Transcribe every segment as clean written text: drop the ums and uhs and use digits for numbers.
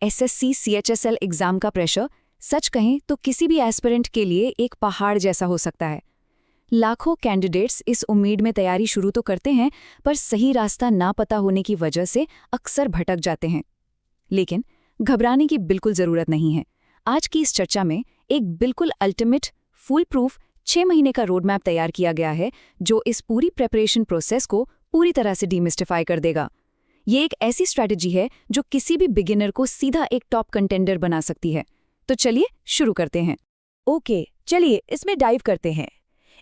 SSC CHSL exam का pressure सच कहें तो किसी भी एस्पिरेंट के लिए एक पहाड़ जैसा हो सकता है। लाखों कैंडिडेट्स इस उम्मीद में तैयारी शुरू तो करते हैं, पर सही रास्ता ना पता होने की वजह से अक्सर भटक जाते हैं। लेकिन घबराने की बिल्कुल ज़रूरत नहीं है। आज की इस चर्चा में एक बिल्कुल अल्टीमेट, फुल प्रूफ 6 महीने का रोड मैप तैयार किया गया है, जो इस पूरी प्रेपरेशन प्रोसेस को पूरी तरह से डीमिस्टिफाई कर देगा। ये एक ऐसी स्ट्रैटेजी है जो किसी भी बिगिनर को सीधा एक टॉप कंटेंडर बना सकती है। तो चलिए शुरू करते हैं। ओके, चलिए इसमें डाइव करते हैं।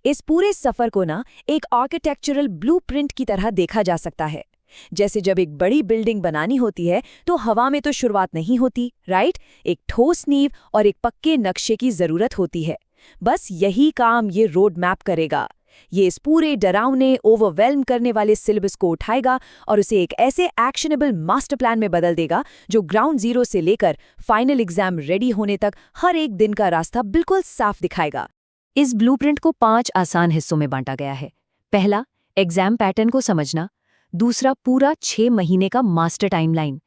इस पूरे सफर को एक आर्किटेक्चरल ब्लूप्रिंट की तरह देखा जा सकता है। जैसे जब एक बड़ी बिल्डिंग बनानी होती है तो हवा में तो शुरुआत नहीं होती, राइट? एक ठोस नींव और एक पक्के नक्शे की जरूरत होती है। बस यही काम ये रोड मैप करेगा। ये इस पूरे डरावने, ओवरवेल्म करने वाले सिलेबस को उठाएगा और उसे एक ऐसे एक्शनेबल मास्टर प्लान में बदल देगा जो ग्राउंड जीरो से लेकर फाइनल एग्जाम रेडी होने तक हर एक दिन का रास्ता बिल्कुल साफ दिखाएगा। इस ब्लूप्रिंट को 5 आसान हिस्सों में बांटा गया है। पहला, एग्जाम पैटर्न को समझना। दूसरा, पूरा 6 महीने का मास्टर टाइमलाइन।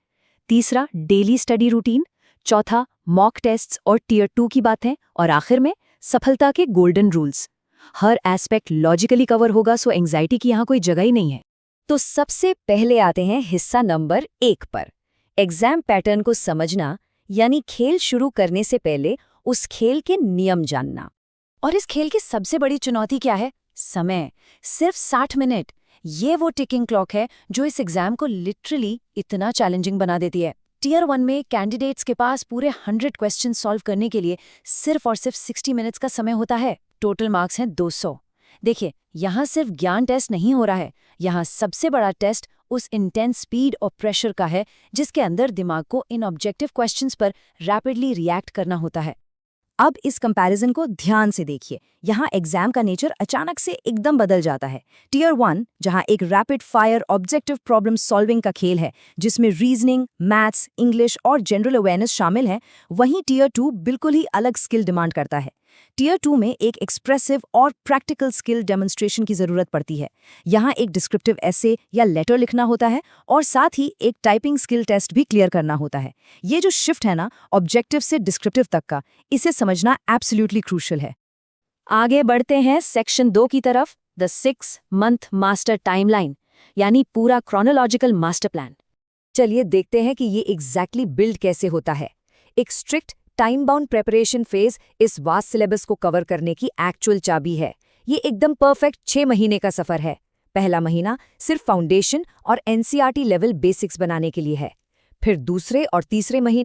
तीसरा, डेली स्टडी रूटीन। चौथा, मॉक टेस्ट्स और टियर 2 की बातें। और आखिर में सफलता के गोल्डन रूल्स। हर एस्पेक्ट लॉजिकली कवर होगा, सो एंजाइटी की यहाँ कोई जगह ही नहीं है। तो सबसे पहले आते हैं हिस्सा नंबर 1 पर, एग्जाम पैटर्न को समझना, यानी खेल शुरू करने से पहले उस खेल के नियम जानना। और इस खेल की सबसे बड़ी चुनौती क्या है? समय। सिर्फ 60 मिनट। ये वो टिकिंग क्लॉक है जो इस एग्जाम को लिटरली इतना चैलेंजिंग बना देती है। टियर 1 में कैंडिडेट्स के पास पूरे 100 क्वेश्चन सॉल्व करने के लिए सिर्फ और सिर्फ 60 मिनट्स का समय होता है। टोटल मार्क्स हैं 200। देखिए, यहाँ सिर्फ ज्ञान टेस्ट नहीं हो रहा है, यहाँ सबसे बड़ा टेस्ट उस इंटेंस स्पीड और प्रेशर का है जिसके अंदर दिमाग को इन ऑब्जेक्टिव क्वेश्चंस पर रैपिडली रिएक्ट करना होता है। अब इस कंपैरिजन को ध्यान से देखिए। यहाँ एग्जाम का नेचर अचानक से एकदम बदल जाता है। टियर 1 जहाँ एक rapid fire objective problem solving का खेल है जिसमें रीजनिंग, मैथ्स, इंग्लिश और जनरल अवेयरनेस शामिल है, वहीं टियर 2 बिल्कुल ही अलग स्किल डिमांड करता है। टियर 2 में एक एक्सप्रेसिव और प्रैक्टिकल स्किल डेमोन्स्ट्रेशन की जरूरत पड़ती है। यहाँ एक डिस्क्रिप्टिव एसे या लेटर लिखना होता है और साथ ही एक टाइपिंग स्किल टेस्ट भी क्लियर करना होता है। ये जो शिफ्ट है ऑब्जेक्टिव से डिस्क्रिप्टिव तक का, इसे समझना एब्सोल्युटली क्रूशियल है। आगे बढ़ते हैं सेक्शन 2 की तरफ, द 6 मंथ मास्टर टाइमलाइन, यानी पूरा क्रोनोलॉजिकल मास्टर प्लान। चलिए देखते हैं कि ये एग्जैक्टली बिल्ड कैसे होता है। एक strict time bound preparation phase इस वास्ट सिलेबस को कवर करने की एक्चुअल चाबी है। ये एकदम परफेक्ट 6 महीने का सफर है। पहला महीना सिर्फ फाउंडेशन और एनसीईआरटी लेवल बेसिक्स बनाने के लिए है। फिर दूसरे और तीसरे महीने